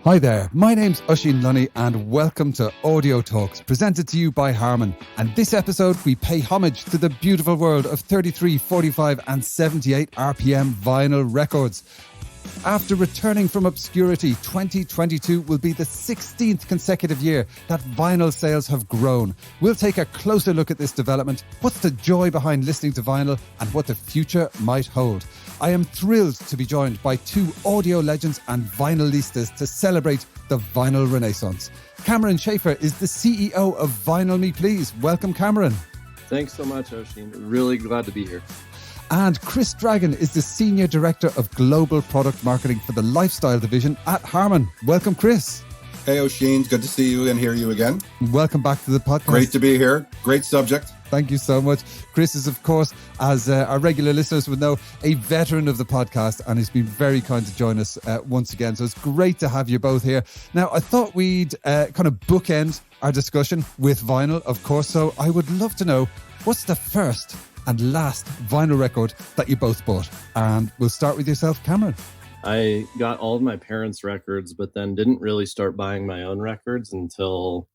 Hi there, my name's Oisín Lunny and welcome to Audio Talks, presented to you by HARMAN. And this episode we pay homage to the beautiful world of 33, 45 and 78 RPM vinyl records. After returning from obscurity, 2022 will be the 16th consecutive year that vinyl sales have grown. We'll take a closer look at this development, what's the joy behind listening to vinyl, and what the future might hold. I am thrilled to be joined by two audio legends and vinylistas to celebrate the vinyl renaissance. Cameron Schaefer is the CEO of Vinyl Me Please. Welcome, Cameron. Thanks so much, Oisín. Really glad to be here. And Chris Dragon is the Senior Director of Global Product Marketing for the Lifestyle Division at HARMAN. Welcome, Chris. Hey, Oisín. Good to see you and hear you again. Welcome back to the podcast. Great to be here. Great subject. Thank you so much. Chris is, of course, as our regular listeners would know, a veteran of the podcast, and he's been very kind to join us once again. So it's great to have you both here. Now, I thought we'd kind of bookend our discussion with vinyl, of course. So I would love to know, what's the first and last vinyl record that you both bought? And we'll start with yourself, Cameron. I got all of my parents' records, but then didn't really start buying my own records until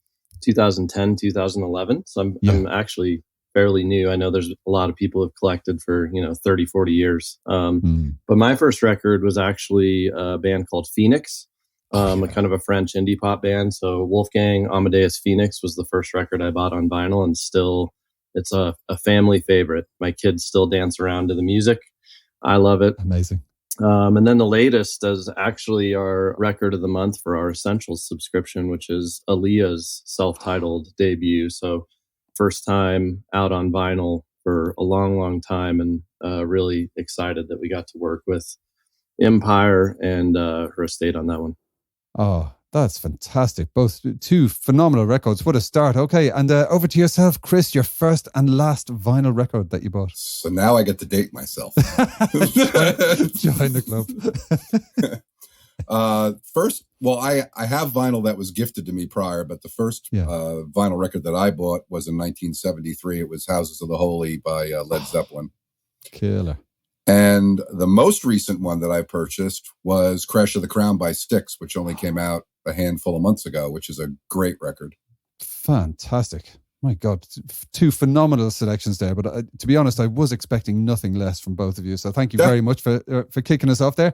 2010, 2011. So I'm actually fairly new. I know there's a lot of people who've collected for, 30, 40 years. But my first record was actually a band called Phoenix, a kind of a French indie pop band. So Wolfgang Amadeus Phoenix was the first record I bought on vinyl, and still it's a family favorite. My kids still dance around to the music. I love it. Amazing. And then the latest is actually our record of the month for our Essentials subscription, which is Aaliyah's self-titled debut. So first time out on vinyl for a long, long time, and really excited that we got to work with Empire and her estate on that one. Oh, that's fantastic. Both two phenomenal records. What a start. Okay, and over to yourself, Chris, your first and last vinyl record that you bought. So now I get to date myself. Join the club. First, well, I have vinyl that was gifted to me prior, but the first vinyl record that I bought was in 1973. It was Houses of the Holy by Led Zeppelin. Killer. And the most recent one that I purchased was Crash of the Crown by Styx, which only came out a handful of months ago, which is a great record. Fantastic. My God, two phenomenal selections there. But to be honest, I was expecting nothing less from both of you. So thank you very much for kicking us off there.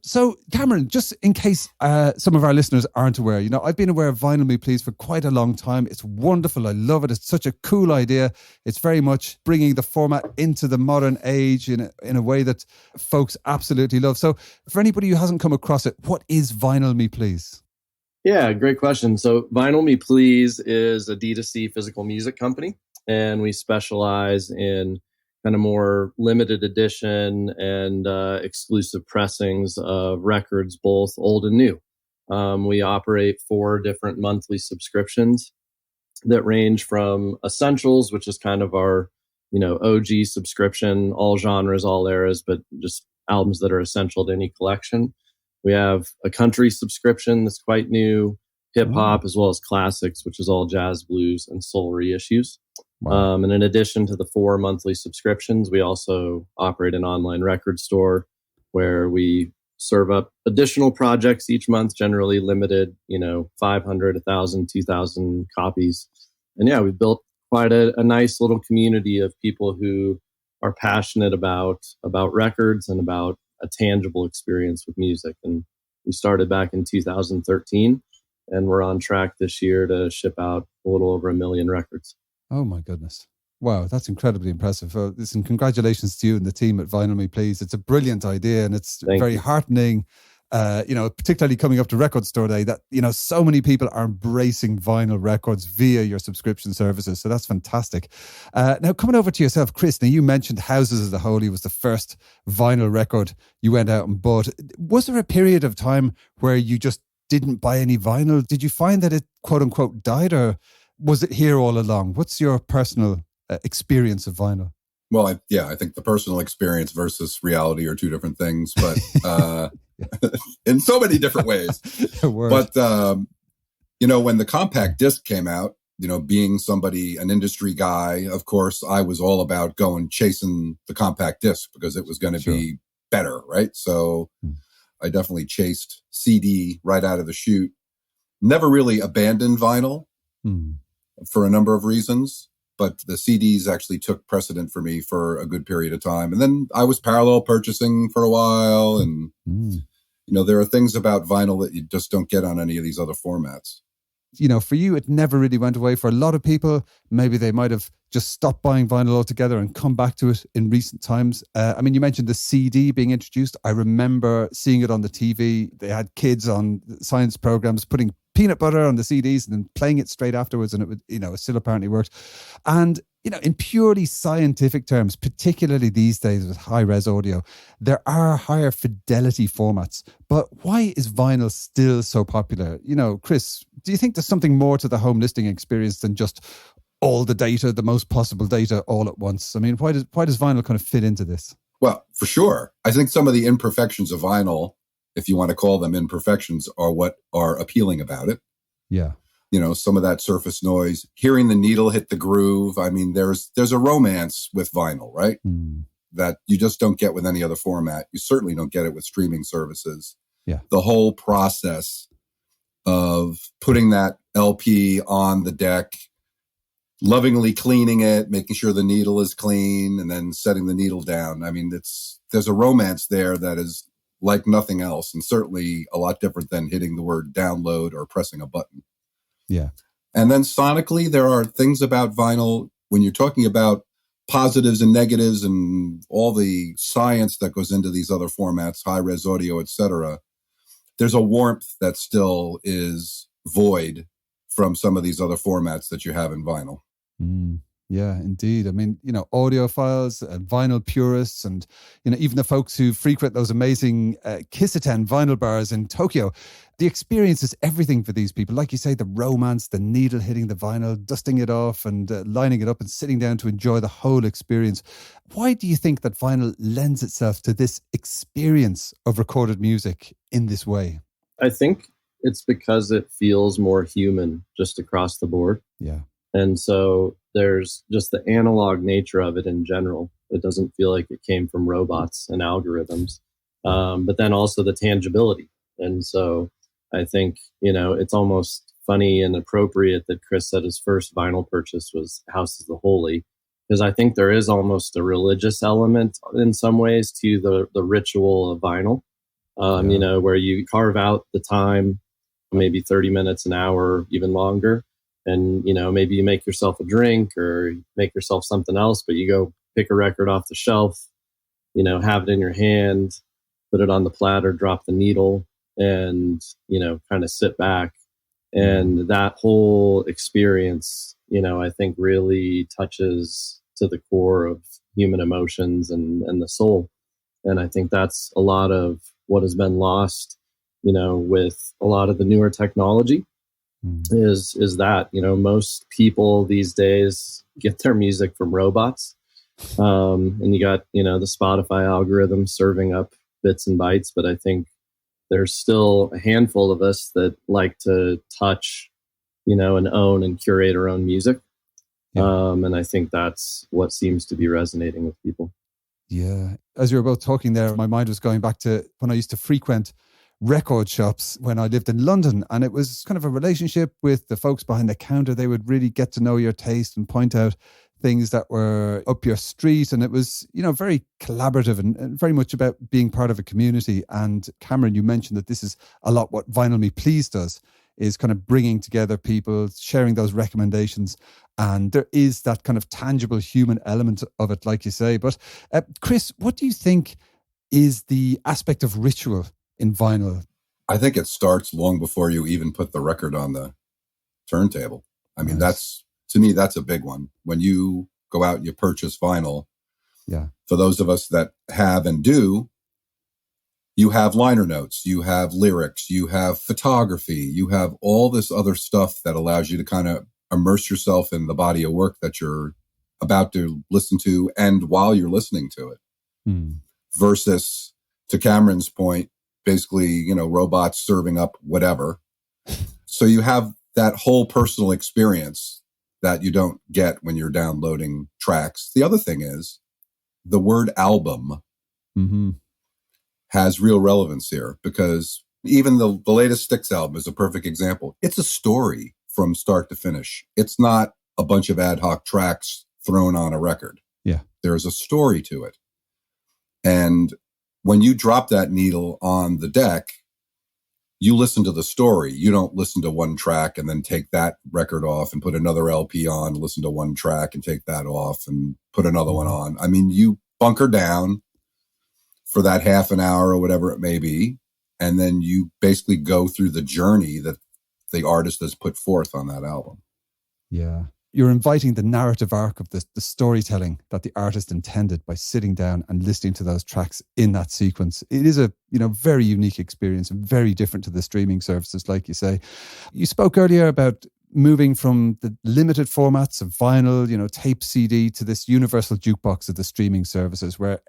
So Cameron, just in case some of our listeners aren't aware, I've been aware of Vinyl Me Please for quite a long time. It's wonderful. I love it. It's such a cool idea. It's very much bringing the format into the modern age in a way that folks absolutely love. So for anybody who hasn't come across it, what is Vinyl Me Please? Yeah, great question. So Vinyl Me Please is a D2C physical music company, and we specialize in kind of more limited edition and exclusive pressings of records, both old and new. We operate 4 different monthly subscriptions that range from Essentials, which is kind of our, OG subscription, all genres, all eras, but just albums that are essential to any collection. We have a country subscription that's quite new, hip hop, as well as classics, which is all jazz, blues, and soul reissues. Wow. And in addition to the 4 monthly subscriptions, we also operate an online record store where we serve up additional projects each month, generally limited, 500, 1,000, 2,000 copies. And yeah, we've built quite a nice little community of people who are passionate about records and about a tangible experience with music. And we started back in 2013, and we're on track this year to ship out a little over 1 million records. Oh my goodness. Wow, that's incredibly impressive. Listen, congratulations to you and the team at Vinyl Me Please. It's a brilliant idea, and it's very heartening, particularly coming up to Record Store Day, that, so many people are embracing vinyl records via your subscription services. So that's fantastic. Now, coming over to yourself, Chris, now you mentioned Houses of the Holy was the first vinyl record you went out and bought. Was there a period of time where you just didn't buy any vinyl? Did you find that it, quote unquote, died, or was it here all along? What's your personal experience of vinyl? Well, I think the personal experience versus reality are two different things, but in so many different ways. But, when the compact disc came out, being an industry guy, of course, I was all about chasing the compact disc because it was going to be better, right? So I definitely chased CD right out of the chute. Never really abandoned vinyl for a number of reasons, but the CDs actually took precedent for me for a good period of time. And then I was parallel purchasing for a while. And, there are things about vinyl that you just don't get on any of these other formats. For you, it never really went away. For a lot of people, maybe they might have just stopped buying vinyl altogether and come back to it in recent times. You mentioned the CD being introduced. I remember seeing it on the TV. They had kids on science programs putting peanut butter on the CDs and then playing it straight afterwards, and it would, it still apparently worked. And in purely scientific terms, particularly these days with high-res audio, there are higher fidelity formats. But why is vinyl still so popular? Chris, do you think there's something more to the home listening experience than just all the data, the most possible data all at once? I mean, why does vinyl kind of fit into this? Well, for sure. I think some of the imperfections of vinyl, if you want to call them imperfections, are what are appealing about it. Yeah. Some of that surface noise, hearing the needle hit the groove. I mean, there's a romance with vinyl, right? That you just don't get with any other format. You certainly don't get it with streaming services. Yeah. The whole process of putting that LP on the deck, lovingly cleaning it, making sure the needle is clean, and then setting the needle down. I mean, there's a romance there that is like nothing else, and certainly a lot different than hitting the word download or pressing a button. Yeah. And then sonically, there are things about vinyl when you're talking about positives and negatives and all the science that goes into these other formats, high-res audio, etc. There's a warmth that still is void from some of these other formats that you have in vinyl. Yeah, indeed. I mean, audiophiles and vinyl purists and, even the folks who frequent those amazing Kissaten vinyl bars in Tokyo, the experience is everything for these people. Like you say, the romance, the needle hitting the vinyl, dusting it off and lining it up and sitting down to enjoy the whole experience. Why do you think that vinyl lends itself to this experience of recorded music in this way? I think it's because it feels more human just across the board. Yeah. And so there's just the analog nature of it in general. It doesn't feel like it came from robots and algorithms, but then also the tangibility. And so I think, it's almost funny and appropriate that Chris said his first vinyl purchase was House is the Holy, because I think there is almost a religious element in some ways to the ritual of vinyl, where you carve out the time, maybe 30 minutes, an hour, even longer. And, maybe you make yourself a drink or make yourself something else, but you go pick a record off the shelf, have it in your hand, put it on the platter, drop the needle and, kind of sit back. And that whole experience, I think really touches to the core of human emotions and the soul. And I think that's a lot of what has been lost, with a lot of the newer technology. Is that, most people these days get their music from robots. And you got, the Spotify algorithm serving up bits and bytes. But I think there's still a handful of us that like to touch, and own and curate our own music. Yeah. And I think that's what seems to be resonating with people. Yeah. As you were both talking there, my mind was going back to when I used to frequent record shops when I lived in London, and it was kind of a relationship with the folks behind the counter. They would really get to know your taste and point out things that were up your street, and it was very collaborative and very much about being part of a community. And Cameron, you mentioned that this is a lot what Vinyl Me Please does, is kind of bringing together people, sharing those recommendations, and there is that kind of tangible human element of it, like you say. But Chris, what do you think is the aspect of ritual in vinyl? I think it starts long before you even put the record on the turntable. I mean, to me, that's a big one. When you go out and you purchase vinyl, for those of us that have and do, you have liner notes, you have lyrics, you have photography, you have all this other stuff that allows you to kind of immerse yourself in the body of work that you're about to listen to and while you're listening to it. Versus, to Cameron's point, basically, robots serving up whatever. So you have that whole personal experience that you don't get when you're downloading tracks. The other thing is the word album has real relevance here, because even the latest Styx album is a perfect example. It's a story from start to finish. It's not a bunch of ad hoc tracks thrown on a record. Yeah. There's a story to it. And when you drop that needle on the deck, you listen to the story. You don't listen to one track and then take that record off and put another LP on, listen to one track and take that off and put another one on. I mean, you bunker down for that half an hour or whatever it may be, and then you basically go through the journey that the artist has put forth on that album. Yeah. You're inviting the narrative arc of the storytelling that the artist intended by sitting down and listening to those tracks in that sequence. It is a very unique experience and very different to the streaming services, like you say. You spoke earlier about moving from the limited formats of vinyl, tape, CD, to this universal jukebox of the streaming services, where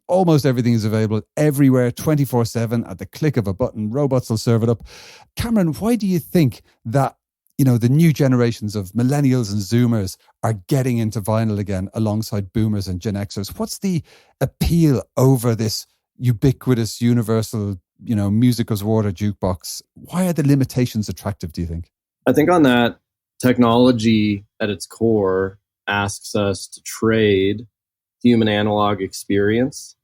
almost everything is available everywhere, 24/7 at the click of a button. Robots will serve it up. Cameron, why do you think that the new generations of millennials and Zoomers are getting into vinyl again alongside boomers and Gen Xers? What's the appeal over this ubiquitous, universal, music as water jukebox? Why are the limitations attractive, do you think? I think on that, technology at its core asks us to trade human analog experience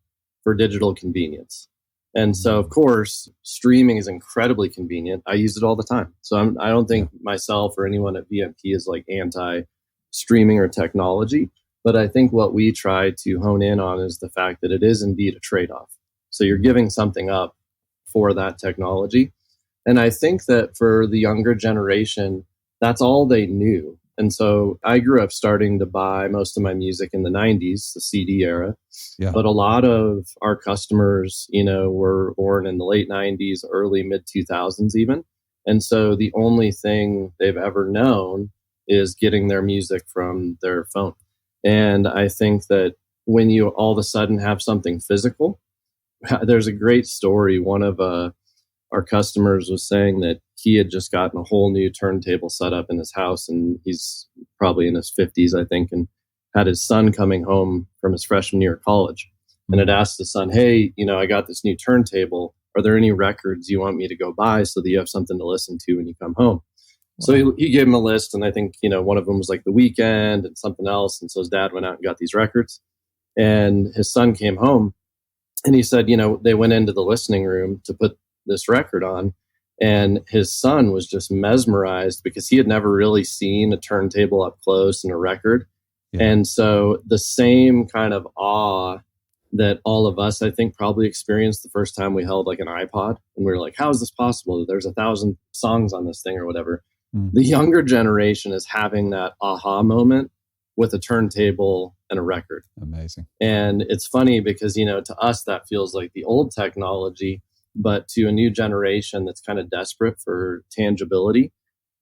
for digital convenience. And so, of course, streaming is incredibly convenient. I use it all the time. So I don't think myself or anyone at VMP is like anti-streaming or technology. But I think what we try to hone in on is the fact that it is indeed a trade-off. So you're giving something up for that technology. And I think that for the younger generation, that's all they knew. And so I grew up starting to buy most of my music in the 90s, the CD era. Yeah. But a lot of our customers, were born in the late 90s, early mid 2000s even. And so the only thing they've ever known is getting their music from their phone. And I think that when you all of a sudden have something physical, there's a great story. One of our customers was saying that he had just gotten a whole new turntable set up in his house, and he's probably in his 50s, I think, and had his son coming home from his freshman year of college and had asked his son, hey, I got this new turntable. Are there any records you want me to go buy so that you have something to listen to when you come home? Wow. So he gave him a list, and I think, one of them was like The Weeknd and something else. And so his dad went out and got these records, and his son came home and he said, they went into the listening room to put this record on, and his son was just mesmerized because he had never really seen a turntable up close and a record. Yeah. And so the same kind of awe that all of us, I think, probably experienced the first time we held like an iPod, and we were like, how is this possible? There's 1,000 songs on this thing or whatever. The younger generation is having that aha moment with a turntable and a record. Amazing. And it's funny because, to us, that feels like the old technology. But to a new generation that's kind of desperate for tangibility,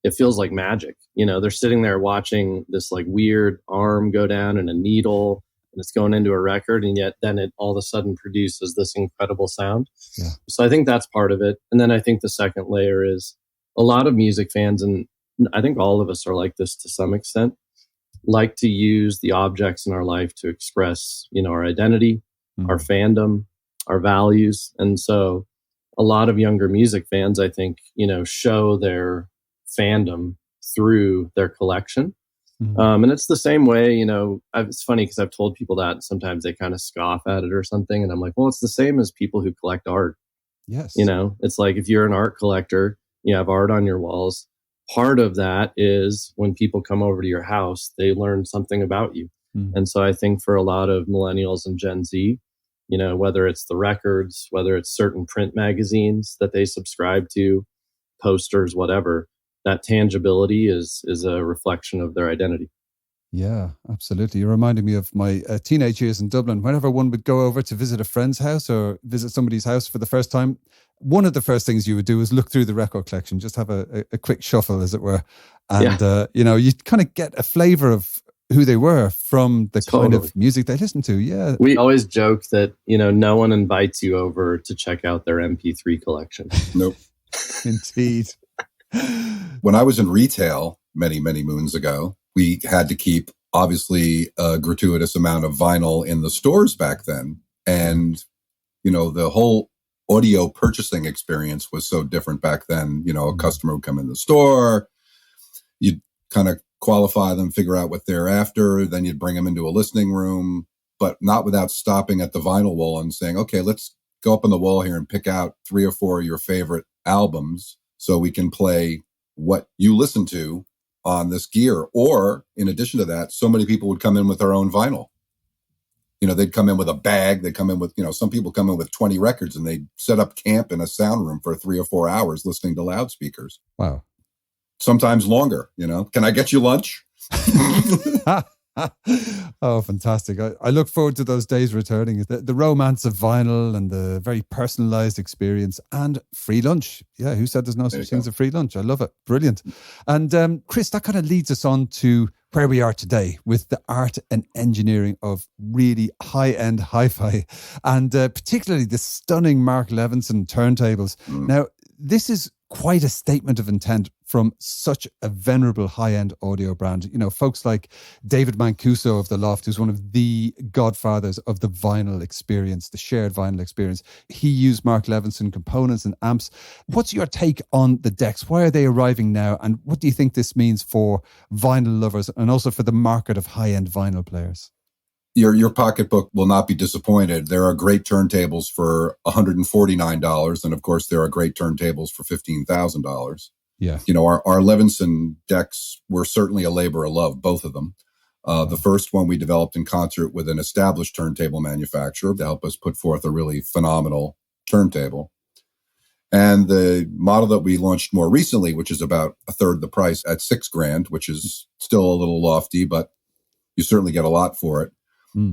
it feels like magic. They're sitting there watching this like weird arm go down and a needle, and it's going into a record, and yet then it all of a sudden produces this incredible sound. Yeah. So I think that's part of it. And then I think the second layer is a lot of music fans, and I think all of us are like this to some extent, like to use the objects in our life to express, our identity, our fandom, our values. And so a lot of younger music fans, I think, show their fandom through their collection. And it's the same way, it's funny because I've told people that, and sometimes they kind of scoff at it or something. And I'm like, well, it's the same as people who collect art. Yes. It's like if you're an art collector, you have art on your walls. Part of that is when people come over to your house, they learn something about you. And so I think for a lot of millennials and Gen Z, whether it's the records, whether it's certain print magazines that they subscribe to, posters, whatever, that tangibility is a reflection of their identity. Yeah, absolutely. You're reminding me of my teenage years in Dublin. Whenever one would go over to visit a friend's house or visit somebody's house for the first time, one of the first things you would do is look through the record collection, just have a quick shuffle, as it were. And, you kind of get a flavor of who they were from the kind of music they listened to. Yeah. We always joke that, no one invites you over to check out their MP3 collection. Nope. Indeed. When I was in retail many, many moons ago, we had to keep, obviously, a gratuitous amount of vinyl in the stores back then. And the whole audio purchasing experience was so different back then. A customer would come in the store, you'd kind of qualify them, figure out what they're after, then you'd bring them into a listening room, but not without stopping at the vinyl wall and saying, okay, let's go up on the wall here and pick out 3 or 4 of your favorite albums so we can play what you listen to on this gear. Or in addition to that, so many people would come in with their own vinyl. They'd come in with a bag. They come in with, some people come in with 20 records, and they set up camp in a sound room for 3 or 4 hours listening to loudspeakers. Wow. Sometimes longer, Can I get you lunch? Oh, fantastic. I look forward to those days returning. The romance of vinyl and the very personalized experience and free lunch. Yeah, who said there's no such thing as a free lunch? I love it. Brilliant. And Chris, that kind of leads us on to where we are today with the art and engineering of really high-end hi-fi, and particularly the stunning Mark Levinson turntables. Now, this is quite a statement of intent from such a venerable high-end audio brand. Folks like David Mancuso of The Loft, who's one of the godfathers of the vinyl experience, the shared vinyl experience. He used Mark Levinson components and amps. What's your take on the decks? Why are they arriving now? And what do you think this means for vinyl lovers and also for the market of high-end vinyl players? Your pocketbook will not be disappointed. There are great turntables for $149, and of course there are great turntables for $15,000. Yeah. Our Levinson decks were certainly a labor of love, both of them. The first one we developed in concert with an established turntable manufacturer to help us put forth a really phenomenal turntable. And the model that we launched more recently, which is about a third the price at $6,000, which is still a little lofty, but you certainly get a lot for it,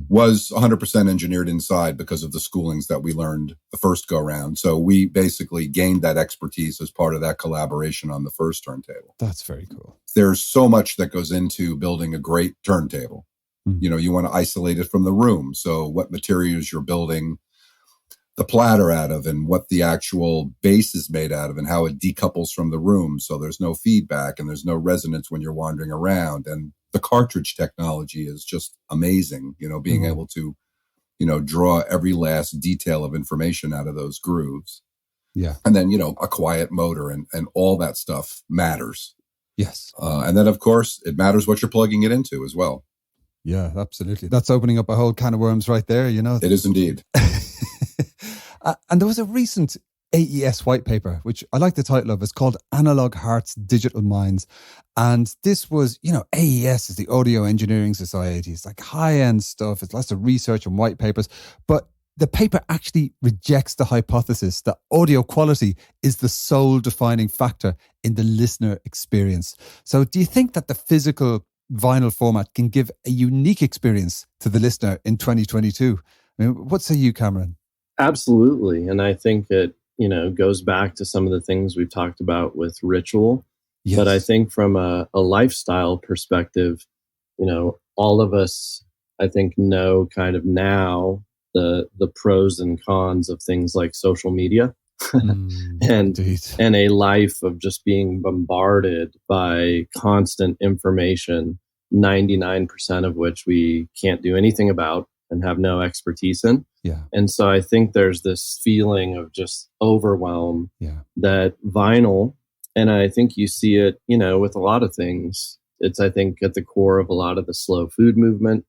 was 100% engineered inside because of the schoolings that we learned the first go round. So we basically gained that expertise as part of that collaboration on the first turntable. That's very cool. There's so much that goes into building a great turntable. You want to isolate it from the room. So what materials you're building the platter out of, and what the actual base is made out of, and how it decouples from the room. So there's no feedback and there's no resonance when you're wandering around. And the cartridge technology is just amazing, being able to, draw every last detail of information out of those grooves. Yeah. And then, a quiet motor and all that stuff matters. Yes. And then, of course, it matters what you're plugging it into as well. Yeah, absolutely. That's opening up a whole can of worms right there, It is indeed. And there was a recent AES white paper, which I like the title of. It's called Analog Hearts, Digital Minds. And this was, AES is the Audio Engineering Society. It's like high-end stuff. It's lots of research and white papers. But the paper actually rejects the hypothesis that audio quality is the sole defining factor in the listener experience. So do you think that the physical vinyl format can give a unique experience to the listener in 2022? I mean, what say you, Cameron? Absolutely. And I think it, goes back to some of the things we've talked about with ritual. Yes. But I think from a lifestyle perspective, all of us, I think, know kind of now the pros and cons of things like social media and a life of just being bombarded by constant information, 99% of which we can't do anything about and have no expertise in. Yeah. And so I think there's this feeling of just overwhelm that vinyl, and I think you see it, with a lot of things. It's, I think, at the core of a lot of the slow food movement.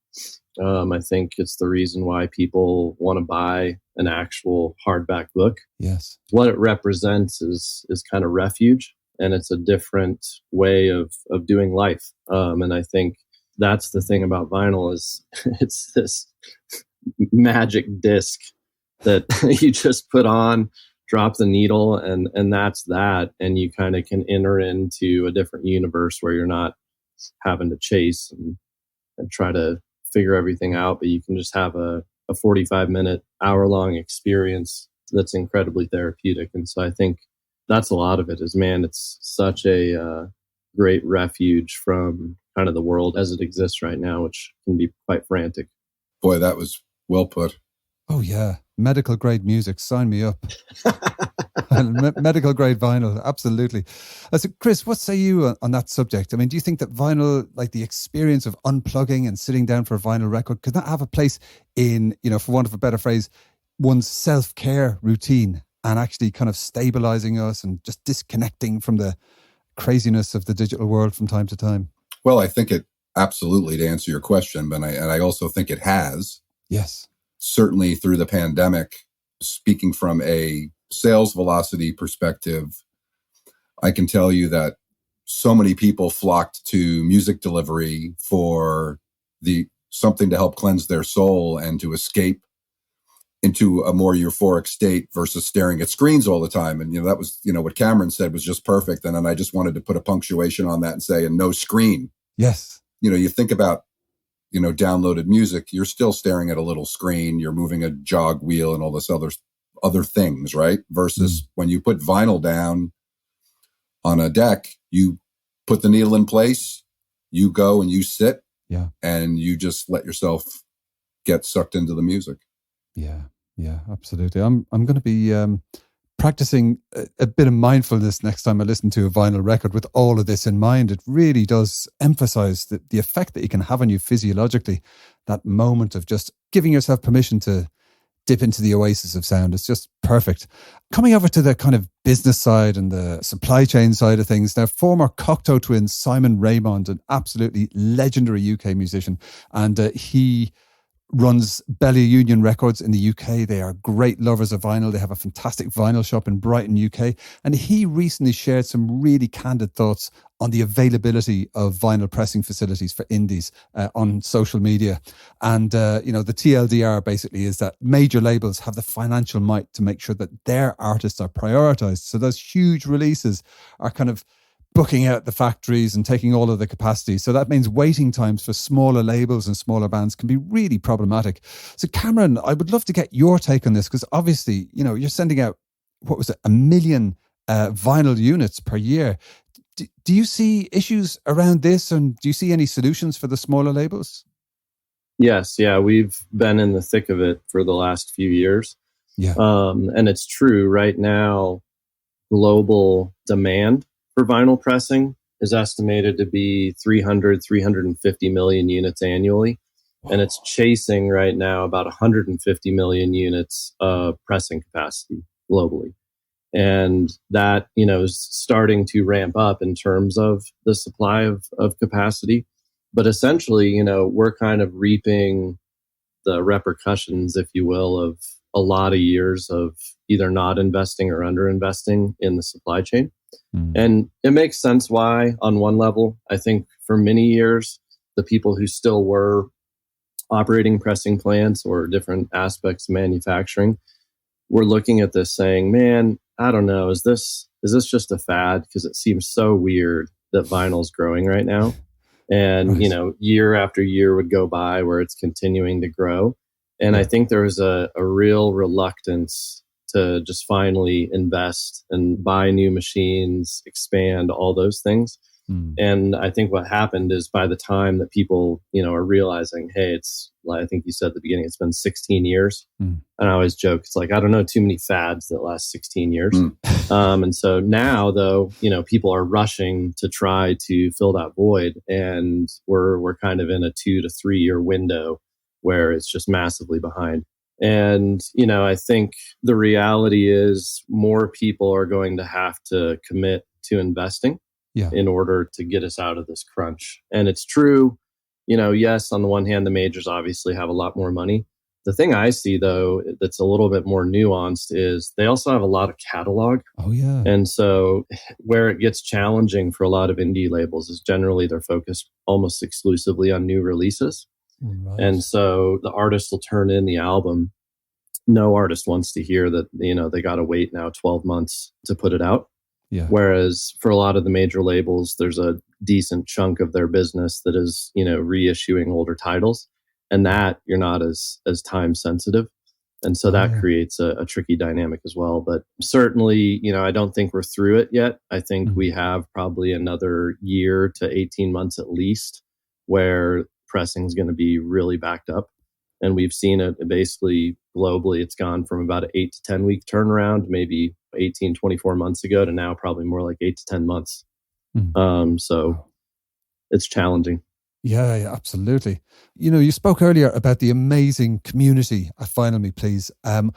I think it's the reason why people want to buy an actual hardback book. Yes. What it represents is kind of refuge, and it's a different way of doing life. And I think that's the thing about vinyl is it's this magic disc that you just put on, drop the needle, and that's that. And you kind of can enter into a different universe where you're not having to chase and try to figure everything out, but you can just have a 45-minute, hour-long experience that's incredibly therapeutic. And so I think that's a lot of it is, man, it's such a great refuge from kind of the world as it exists right now, which can be quite frantic. Boy, that was well put. Oh, yeah. Medical grade music. Sign me up. Medical grade vinyl. Absolutely. So, Chris, what say you on that subject? I mean, do you think that vinyl, like the experience of unplugging and sitting down for a vinyl record, could that have a place in, for want of a better phrase, one's self-care routine and actually kind of stabilizing us and just disconnecting from the craziness of the digital world from time to time? Well, I think it absolutely, to answer your question, but I also think it has. Yes. Certainly through the pandemic, speaking from a sales velocity perspective, I can tell you that so many people flocked to music delivery for something to help cleanse their soul and to escape into a more euphoric state versus staring at screens all the time. And, that was, what Cameron said was just perfect. And then I just wanted to put a punctuation on that and say, and no screen. Yes. You think about, downloaded music, you're still staring at a little screen, you're moving a jog wheel and all this other things, right? Versus when you put vinyl down on a deck, you put the needle in place, you go and you sit, and you just let yourself get sucked into the music. Yeah, absolutely. I'm going to be practicing a bit of mindfulness next time I listen to a vinyl record with all of this in mind. It really does emphasize the effect that it can have on you physiologically, that moment of just giving yourself permission to dip into the oasis of sound. It's just perfect. Coming over to the kind of business side and the supply chain side of things, now former Cocteau twins Simon Raymond, an absolutely legendary UK musician, and he runs Belly Union Records in the UK. They are great lovers of vinyl. They have a fantastic vinyl shop in Brighton, UK. And he recently shared some really candid thoughts on the availability of vinyl pressing facilities for indies on social media. And, the TLDR basically is that major labels have the financial might to make sure that their artists are prioritized. So those huge releases are kind of booking out the factories and taking all of the capacity. So that means waiting times for smaller labels and smaller bands can be really problematic. So Cameron, I would love to get your take on this, because obviously, you're sending out, 1 million vinyl units per year. Do you see issues around this, and do you see any solutions for the smaller labels? Yes. Yeah. We've been in the thick of it for the last few years. Yeah. And it's true right now, global demand for vinyl pressing is estimated to be 350 million units annually. Wow. And it's chasing right now about 150 million units of pressing capacity globally. And that, is starting to ramp up in terms of the supply of capacity. But essentially, we're kind of reaping the repercussions, if you will, of a lot of years of either not investing or underinvesting in the supply chain. And it makes sense why, on one level. I think for many years, the people who still were operating pressing plants or different aspects of manufacturing were looking at this saying, man, I don't know, is this just a fad? Because it seems so weird that vinyl's growing right now. And, year after year would go by where it's continuing to grow. And I think there was a real reluctance to just finally invest and buy new machines, expand, all those things. And I think what happened is by the time that people, are realizing, hey, it's, I think you said at the beginning, it's been 16 years. And I always joke, it's like, I don't know too many fads that last 16 years. And so now, though, people are rushing to try to fill that void. And we're kind of in a 2 to 3 year window where it's just massively behind. And, I think the reality is more people are going to have to commit to investing in order to get us out of this crunch. And it's true, yes, on the one hand, the majors obviously have a lot more money. The thing I see, though, that's a little bit more nuanced is they also have a lot of catalog. Oh, yeah. And so where it gets challenging for a lot of indie labels is generally they're focused almost exclusively on new releases. Right. And so the artist will turn in the album. No artist wants to hear that, they got to wait now 12 months to put it out. Yeah. Whereas for a lot of the major labels, there's a decent chunk of their business that is, reissuing older titles, and that you're not as time sensitive. And so that creates a tricky dynamic as well. But certainly, I don't think we're through it yet. I think we have probably another year to 18 months at least where pressing is going to be really backed up. And we've seen it basically globally. It's gone from about an 8 to 10 week turnaround, maybe 18, 24 months ago, to now probably more like 8 to 10 months. So it's challenging. Yeah, absolutely. You spoke earlier about the amazing community at Vinyl Me Please. I'm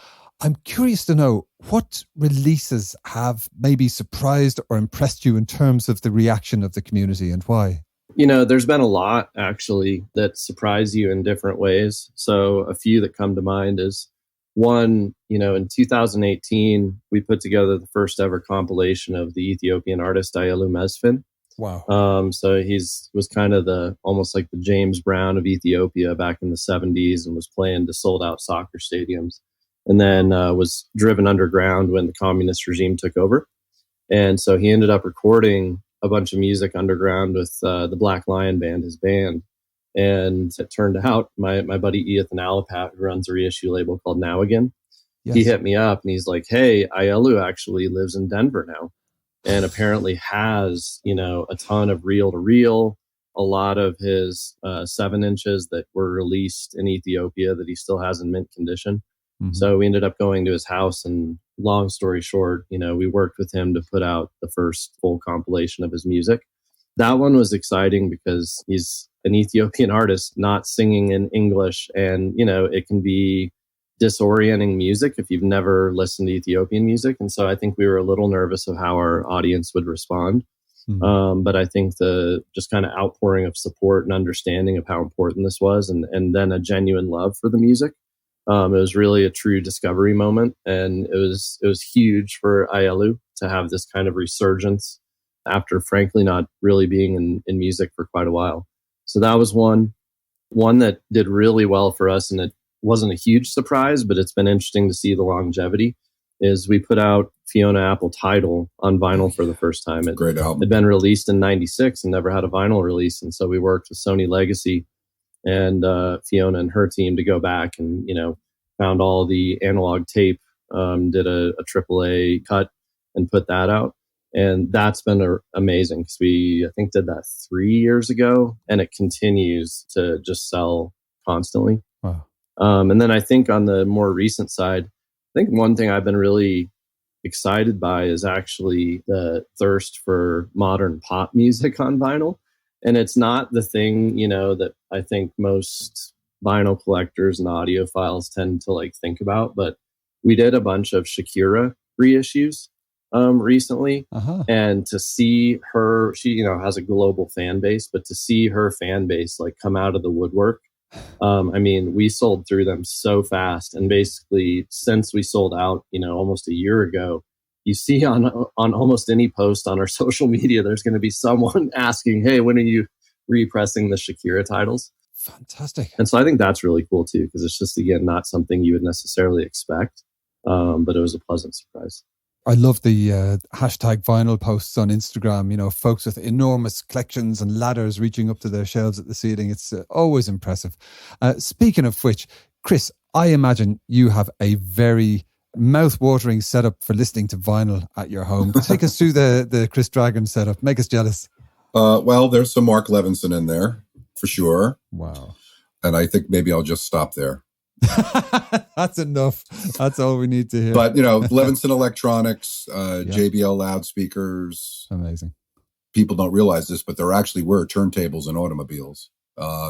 curious to know what releases have maybe surprised or impressed you in terms of the reaction of the community and why? There's been a lot actually that surprise you in different ways. So a few that come to mind is one, in 2018, we put together the first ever compilation of the Ethiopian artist Ayelu Mesfin. Wow. So was kind of almost like the James Brown of Ethiopia back in the 70s, and was playing to sold out soccer stadiums, and then was driven underground when the communist regime took over. And so he ended up recording a bunch of music underground with the Black Lion Band, his band. And it turned out my buddy Ethan Alapat, who runs a reissue label called Now Again, yes. He hit me up and he's like, "Hey, Ayelu actually lives in Denver now, and apparently has, a ton of reel-to-reel, a lot of his 7 inches that were released in Ethiopia that he still has in mint condition." Mm-hmm. So we ended up going to his house, and long story short, we worked with him to put out the first full compilation of his music. That one was exciting because he's an Ethiopian artist not singing in English, and, it can be disorienting music if you've never listened to Ethiopian music. And so I think we were a little nervous of how our audience would respond. Mm-hmm. But I think the just kind of outpouring of support and understanding of how important this was, and then a genuine love for the music. It was really a true discovery moment, and it was huge for Ayelu to have this kind of resurgence after, frankly, not really being in music for quite a while. So that was one that did really well for us, and it wasn't a huge surprise, but it's been interesting to see the longevity. Is we put out Fiona Apple Title on vinyl for the first time. Great album. It had been released in '96 and never had a vinyl release, and so we worked with Sony Legacy and Fiona and her team to go back and, found all the analog tape, did a AAA cut and put that out. And that's been amazing because we, I think, did that 3 years ago, and it continues to just sell constantly. Wow. And then I think on the more recent side, I think one thing I've been really excited by is actually the thirst for modern pop music on vinyl. And it's not the thing, that I think most vinyl collectors and audiophiles tend to think about, but we did a bunch of Shakira reissues recently. Uh-huh. And to see her, she, has a global fan base, but to see her fan base come out of the woodwork, we sold through them so fast. And basically since we sold out, almost a year ago, you see on almost any post on our social media, there's going to be someone asking, "Hey, when are you repressing the Shakira titles?" Fantastic. And so I think that's really cool too, because it's just, again, not something you would necessarily expect, but it was a pleasant surprise. I love the hashtag vinyl posts on Instagram, folks with enormous collections and ladders reaching up to their shelves at the ceiling. It's always impressive. Speaking of which, Chris, I imagine you have a very mouth-watering setup for listening to vinyl at your home. Take us through the Chris Dragon setup. Make us jealous. Well, there's some Mark Levinson in there, for sure. Wow. And I think maybe I'll just stop there. That's enough. That's all we need to hear. But, Levinson Electronics, JBL loudspeakers. Amazing. People don't realize this, but there actually were turntables in automobiles.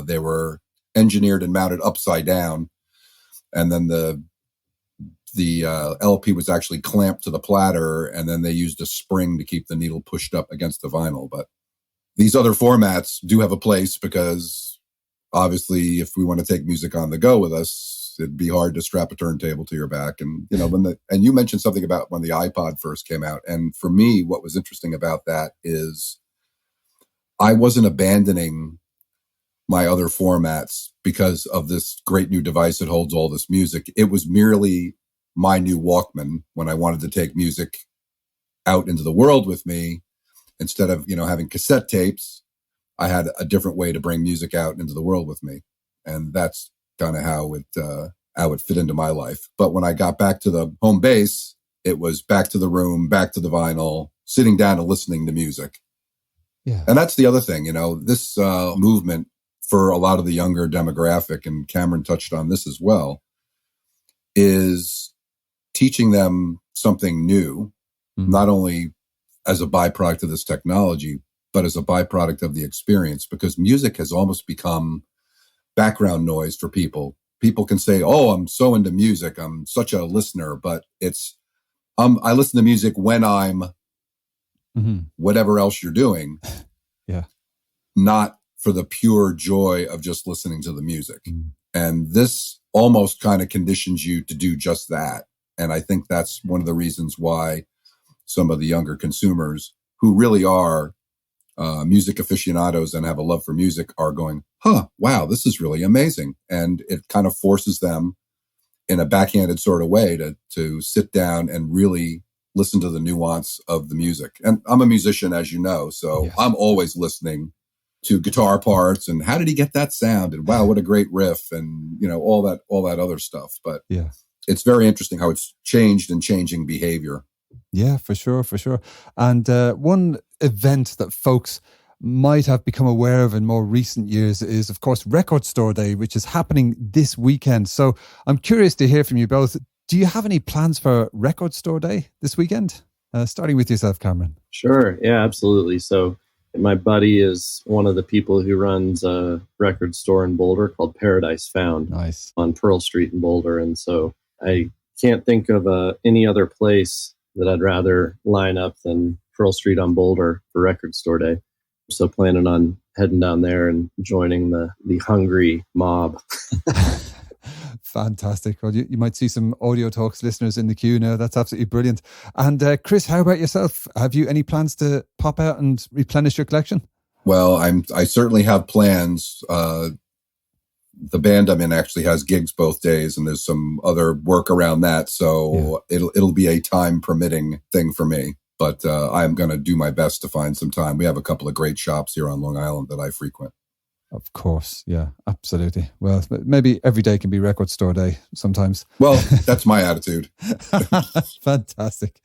They were engineered and mounted upside down. And then the LP was actually clamped to the platter, and then they used a spring to keep the needle pushed up against the vinyl. But these other formats do have a place because obviously if we want to take music on the go with us, it'd be hard to strap a turntable to your back. And, and you mentioned something about when the iPod first came out. And for me, what was interesting about that is I wasn't abandoning my other formats because of this great new device that holds all this music. It was merely my new Walkman when I wanted to take music out into the world with me. Instead of, having cassette tapes, I had a different way to bring music out into the world with me. And that's kind of how it fit into my life. But when I got back to the home base, it was back to the room, back to the vinyl, sitting down and listening to music. Yeah. And that's the other thing, this movement for a lot of the younger demographic, and Cameron touched on this as well, is teaching them something new, not only as a byproduct of this technology, but as a byproduct of the experience, because music has almost become background noise for people. People can say, oh, I'm so into music, I'm such a listener, but it's, I listen to music when I'm whatever else you're doing. Yeah. Not for the pure joy of just listening to the music. And this almost kind of conditions you to do just that. And I think that's one of the reasons why some of the younger consumers who really are music aficionados and have a love for music are going, wow, this is really amazing. And it kind of forces them in a backhanded sort of way to sit down and really listen to the nuance of the music. And I'm a musician, as you know, so yes. I'm always listening to guitar parts and how did he get that sound? And wow, what a great riff, and all that other stuff. But yeah, it's very interesting how it's changed and changing behavior. Yeah, for sure. And one event that folks might have become aware of in more recent years is, of course, Record Store Day, which is happening this weekend. So I'm curious to hear from you both. Do you have any plans for Record Store Day this weekend? Starting with yourself, Cameron. Sure. Yeah, absolutely. So my buddy is one of the people who runs a record store in Boulder called Paradise Found. Nice. On Pearl Street in Boulder. And so I can't think of any other place that I'd rather line up than Pearl Street on Boulder for Record Store Day. So planning on heading down there and joining the hungry mob. Fantastic. Well, you might see some Audio Talks listeners in the queue now. That's absolutely brilliant. And Chris, how about yourself? Have you any plans to pop out and replenish your collection? Well, I certainly have plans. The band I'm in actually has gigs both days, and there's some other work around that. So it'll be a time permitting thing for me. But I'm going to do my best to find some time. We have a couple of great shops here on Long Island that I frequent. Of course. Yeah, absolutely. Well, maybe every day can be Record Store Day sometimes. Well, that's my attitude. Fantastic.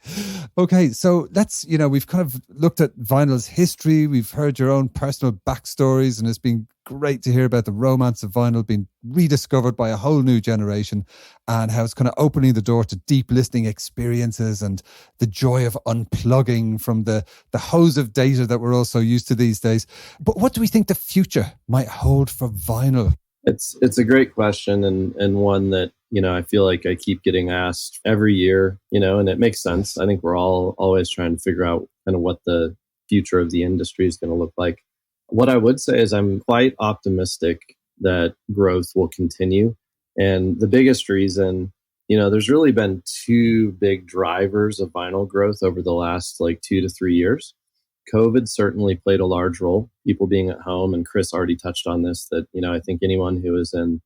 Okay, so let's, we've kind of looked at vinyl's history. We've heard your own personal backstories, and it's been great to hear about the romance of vinyl being rediscovered by a whole new generation, and how it's kind of opening the door to deep listening experiences and the joy of unplugging from the hose of data that we're all so used to these days. But what do we think the future might hold for vinyl? It's a great question, and one that, I feel like I keep getting asked every year, and it makes sense. I think we're all always trying to figure out kind of what the future of the industry is going to look like. What I would say is I'm quite optimistic that growth will continue. And the biggest reason, there's really been two big drivers of vinyl growth over the last 2 to 3 years. COVID certainly played a large role, people being at home. And Chris already touched on this, that, I think anyone who is in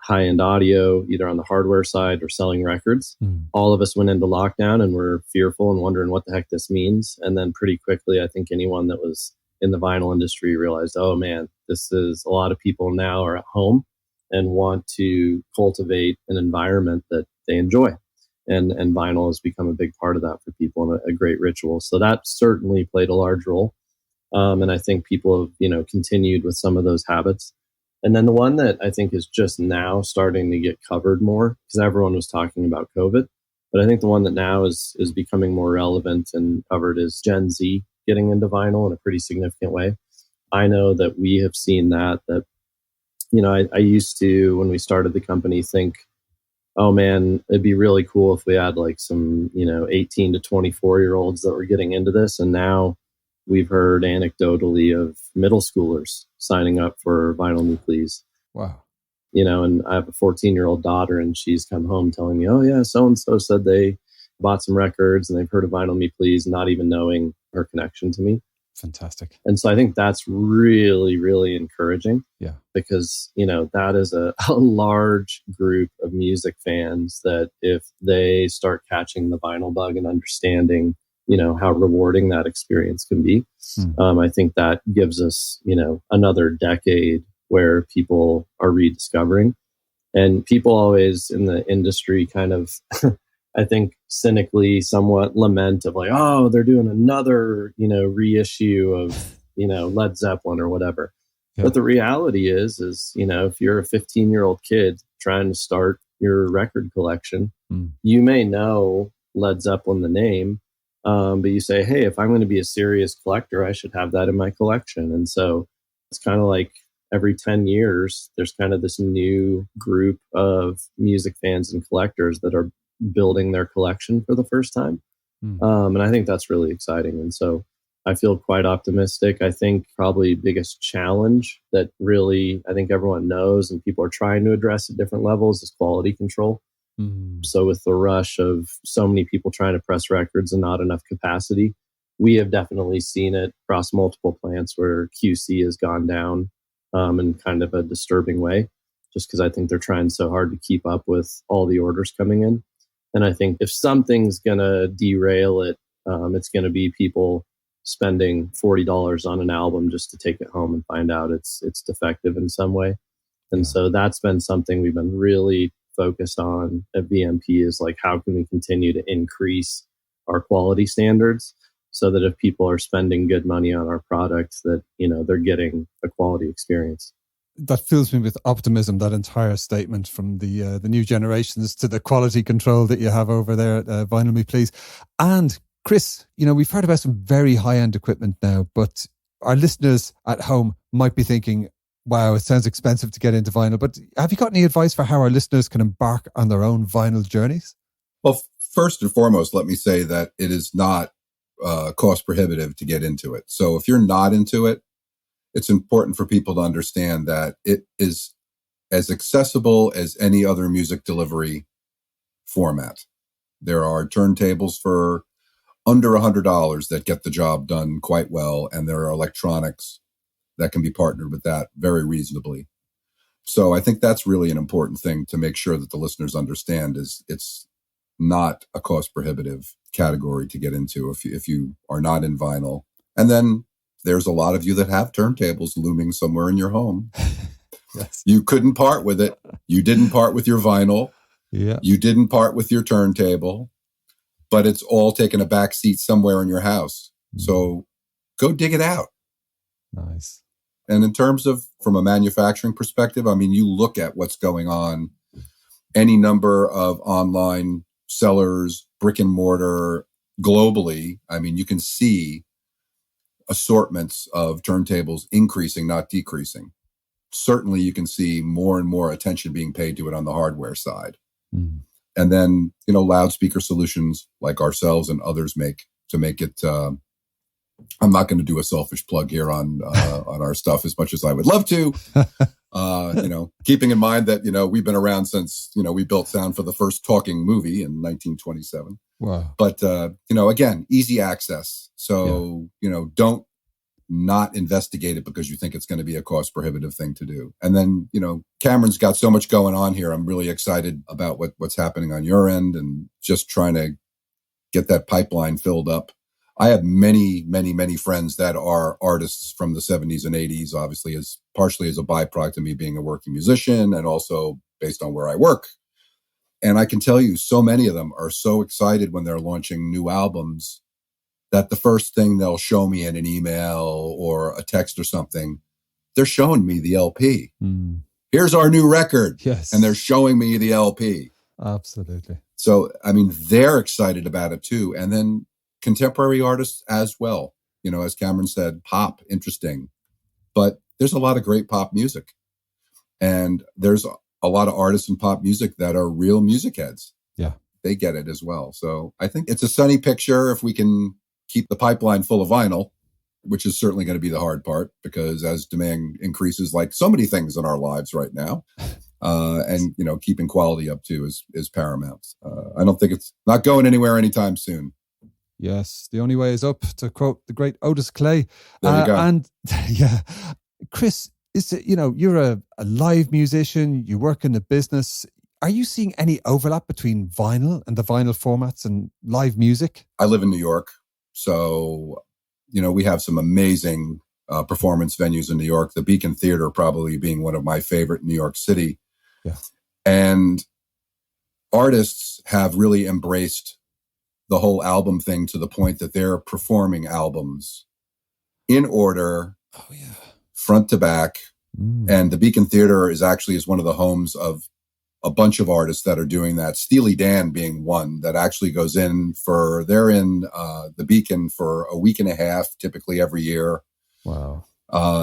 high-end audio, either on the hardware side or selling records, all of us went into lockdown and were fearful and wondering what the heck this means. And then pretty quickly, I think anyone that was in the vinyl industry realized, oh man, this is a lot of people now are at home and want to cultivate an environment that they enjoy. And vinyl has become a big part of that for people and a great ritual. So that certainly played a large role. And I think people have, continued with some of those habits. And then the one that I think is just now starting to get covered more, because everyone was talking about COVID, but I think the one that now is becoming more relevant and covered is Gen Z getting into vinyl in a pretty significant way. I know that we have seen that, I used to, when we started the company, think, oh man, it'd be really cool if we had some, 18 to 24-year-olds that were getting into this. And now we've heard anecdotally of middle schoolers signing up for Vinyl Me Please. Wow. And I have a 14-year-old daughter, and she's come home telling me, oh yeah, so-and-so said they bought some records and they've heard of Vinyl Me Please, not even knowing her connection to me. Fantastic. And so I think that's really, really encouraging. Yeah. Because, that is a large group of music fans that if they start catching the vinyl bug and understanding, how rewarding that experience can be, I think that gives us, another decade where people are rediscovering. And people always in the industry kind of I think cynically somewhat lament of oh, they're doing another, reissue of, Led Zeppelin or whatever. Yeah. But the reality is, if you're a 15-year-old kid trying to start your record collection, you may know Led Zeppelin, the name, But you say, hey, if I'm going to be a serious collector, I should have that in my collection. And so it's kind of like every 10 years, there's kind of this new group of music fans and collectors that are building their collection for the first time. And I think that's really exciting. And so I feel quite optimistic. I think probably biggest challenge that really I think everyone knows and people are trying to address at different levels is quality control. So with the rush of so many people trying to press records and not enough capacity, we have definitely seen it across multiple plants where QC has gone down in kind of a disturbing way, just because I think they're trying so hard to keep up with all the orders coming in. And I think if something's going to derail it, it's going to be people spending $40 on an album just to take it home and find out it's defective in some way. And so that's been something we've been really focused on at VMP is like, how can we continue to increase our quality standards so that if people are spending good money on our products, that, you know, they're getting a quality experience. That fills me with optimism, that entire statement, from the new generations to the quality control that you have over there at Vinyl Me Please. And Chris, you know, we've heard about some very high-end equipment now, but our listeners at home might be thinking, wow, it sounds expensive to get into vinyl. But have you got any advice for how our listeners can embark on their own vinyl journeys? Well, first and foremost, let me say that it is not cost prohibitive to get into it. So if you're not into it, it's important for people to understand that it is as accessible as any other music delivery format. There are turntables for under $100 that get the job done quite well, and there are electronics that can be partnered with that very reasonably. So I think that's really an important thing to make sure that the listeners understand is it's not a cost prohibitive category to get into if you are not in vinyl. And then there's a lot of you that have turntables looming somewhere in your home. Yes. You couldn't part with it. You didn't part with your vinyl. Yeah. You didn't part with your turntable, but it's all taken a back seat somewhere in your house. So go dig it out. Nice. And in terms of, from a manufacturing perspective, I mean, you look at what's going on, any number of online sellers, brick and mortar globally. I mean, you can see assortments of turntables increasing, not decreasing. Certainly you can see more and more attention being paid to it on the hardware side. And then, you know, loudspeaker solutions like ourselves and others make to make it, I'm not going to do a selfish plug here on our stuff as much as I would love to, you know, keeping in mind that, you know, we've been around since, you know, we built sound for the first talking movie in 1927. Wow. But, you know, again, easy access. So, you know, don't not investigate it because you think it's going to be a cost prohibitive thing to do. And then, you know, Cameron's got so much going on here. I'm really excited about what's happening on your end and just trying to get that pipeline filled up. I have many, many, many friends that are artists from the 70s and 80s, obviously, as partially as a byproduct of me being a working musician and also based on where I work. And I can tell you, so many of them are so excited when they're launching new albums that the first thing they'll show me in an email or a text or something, they're showing me the LP. Here's our new record. Yes. And they're showing me the LP. Absolutely. So, I mean, they're excited about it too. And then contemporary artists as well. You know, as Cameron said, pop, interesting. But there's a lot of great pop music. And there's a lot of artists in pop music that are real music heads. Yeah. They get it as well. So I think it's a sunny picture if we can keep the pipeline full of vinyl, which is certainly going to be the hard part because as demand increases, like so many things in our lives right now, and, you know, keeping quality up too is paramount. I don't think it's not going anywhere anytime soon. Yes, the only way is up, to quote the great Otis Clay. There you go. And yeah, Chris, you know, you're a live musician, you work in the business. Are you seeing any overlap between vinyl and the vinyl formats and live music? I live in New York. So, you know, we have some amazing performance venues in New York, the Beacon Theater probably being one of my favorite in New York City. Yeah. And artists have really embraced the whole album thing to the point that they're performing albums in order, front to back. And the Beacon Theater is one of the homes of a bunch of artists that are doing that. Steely Dan being one that actually goes in they're in the Beacon for a week and a half, typically every year. Wow.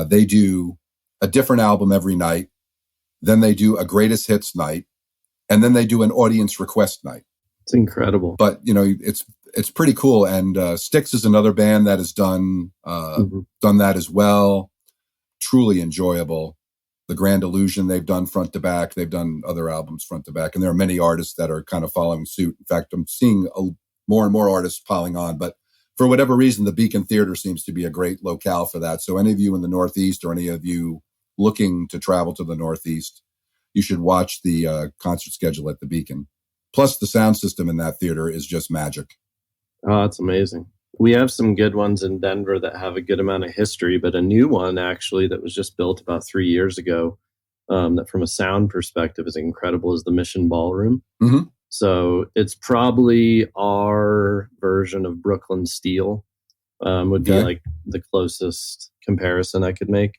They do a different album every night. Then they do a greatest hits night. And then they do an audience request night. It's incredible. But, it's pretty cool. And Styx is another band that has done that as well. Truly enjoyable. The Grand Illusion, they've done front to back. They've done other albums front to back. And there are many artists that are kind of following suit. In fact, I'm seeing more and more artists piling on. But for whatever reason, the Beacon Theater seems to be a great locale for that. So any of you in the Northeast or any of you looking to travel to the Northeast, you should watch the concert schedule at the Beacon. Plus, the sound system in that theater is just magic. Oh, it's amazing. We have some good ones in Denver that have a good amount of history, but a new one actually that was just built about 3 years ago that from a sound perspective is incredible is the Mission Ballroom. Mm-hmm. So it's probably our version of Brooklyn Steel would be like the closest comparison I could make.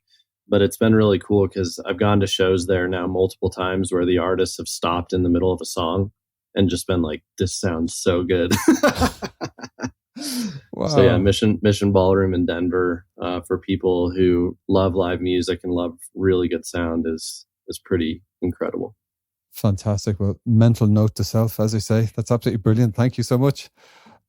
But it's been really cool because I've gone to shows there now multiple times where the artists have stopped in the middle of a song and just been like, this sounds so good. Wow. So yeah, Mission Ballroom in Denver for people who love live music and love really good sound is pretty incredible. Fantastic. Well, mental note to self, as I say. That's absolutely brilliant. Thank you so much.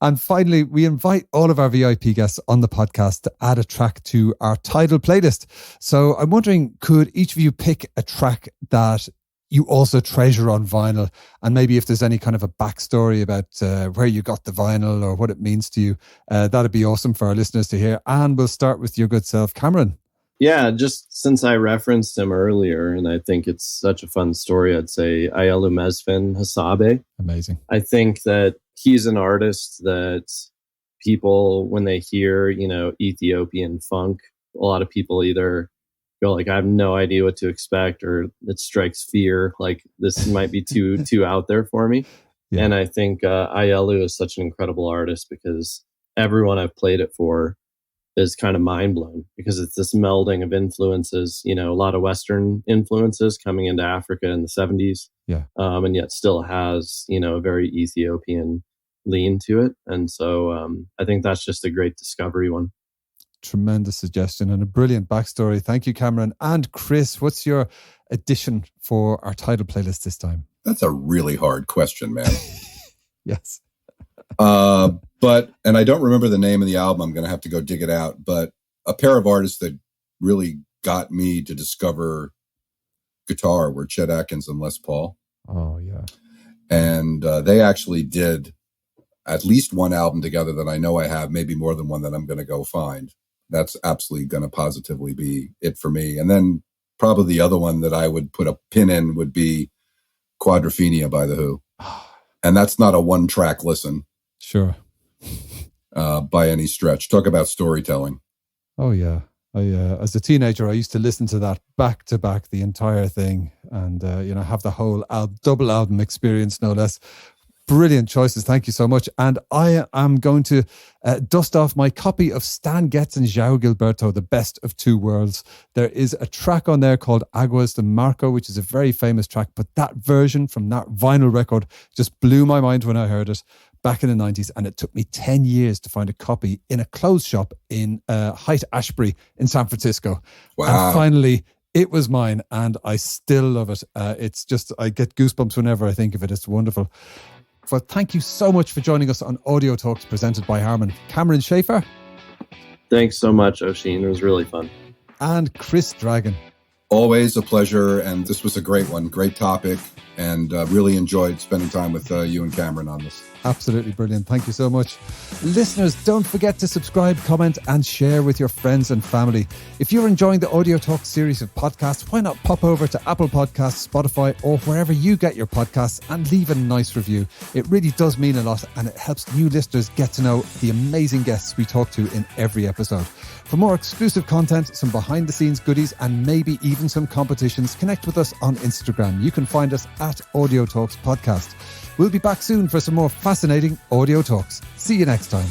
And finally, we invite all of our VIP guests on the podcast to add a track to our title playlist. So I'm wondering, could each of you pick a track that you also treasure on vinyl? And maybe if there's any kind of a backstory about where you got the vinyl or what it means to you, that'd be awesome for our listeners to hear. And we'll start with your good self, Cameron. Yeah, just since I referenced him earlier, and I think it's such a fun story, I'd say Ayelu Mesfin Hasabe. Amazing. I think that he's an artist that people, when they hear, Ethiopian funk, a lot of people either go like, I have no idea what to expect, or it strikes fear, like this might be too out there for me. Yeah. And I think Ayelu is such an incredible artist because everyone I've played it for is kind of mind blown because it's this melding of influences, a lot of Western influences coming into Africa in the 70s. Yeah. And yet still has, a very Ethiopian lean to it. And so I think that's just a great discovery one. Tremendous suggestion and a brilliant backstory. Thank you, Cameron. And Chris, what's your addition for our title playlist this time? That's a really hard question, man. Yes. And I don't remember the name of the album. I'm going to have to go dig it out. But a pair of artists that really got me to discover guitar were Chet Atkins and Les Paul. Oh, yeah. And they actually did at least one album together that I know I have, maybe more than one that I'm going to go find. That's absolutely going to positively be it for me. And then probably the other one that I would put a pin in would be Quadrophenia by The Who. And that's not a one-track listen. Sure. By any stretch. Talk about storytelling. Oh, yeah. As a teenager, I used to listen to that back to back, the entire thing, and have the whole double album experience, no less. Brilliant choices. Thank you so much. And I am going to dust off my copy of Stan Getz and João Gilberto, The Best of Two Worlds. There is a track on there called Aguas De Marco, which is a very famous track, but that version from that vinyl record just blew my mind when I heard it back in the 90s, and it took me 10 years to find a copy in a clothes shop in Haight-Ashbury in San Francisco. Wow. And finally, it was mine, and I still love it. It's just, I get goosebumps whenever I think of it. It's wonderful. Well, thank you so much for joining us on Audio Talks presented by Harman. Cameron Schaefer. Thanks so much, Oisin. It was really fun. And Chris Dragon. Always a pleasure, and this was a great one. Great topic, and really enjoyed spending time with you and Cameron on this. Absolutely brilliant. Thank you so much. Listeners, don't forget to subscribe, comment, and share with your friends and family. If you're enjoying the Audio Talk series of podcasts, why not pop over to Apple Podcasts, Spotify, or wherever you get your podcasts and leave a nice review. It really does mean a lot, and it helps new listeners get to know the amazing guests we talk to in every episode. For more exclusive content, some behind-the-scenes goodies, and maybe even some competitions, connect with us on Instagram. You can find us at Audio Talks Podcast. We'll be back soon for some more fascinating Audio Talks. See you next time.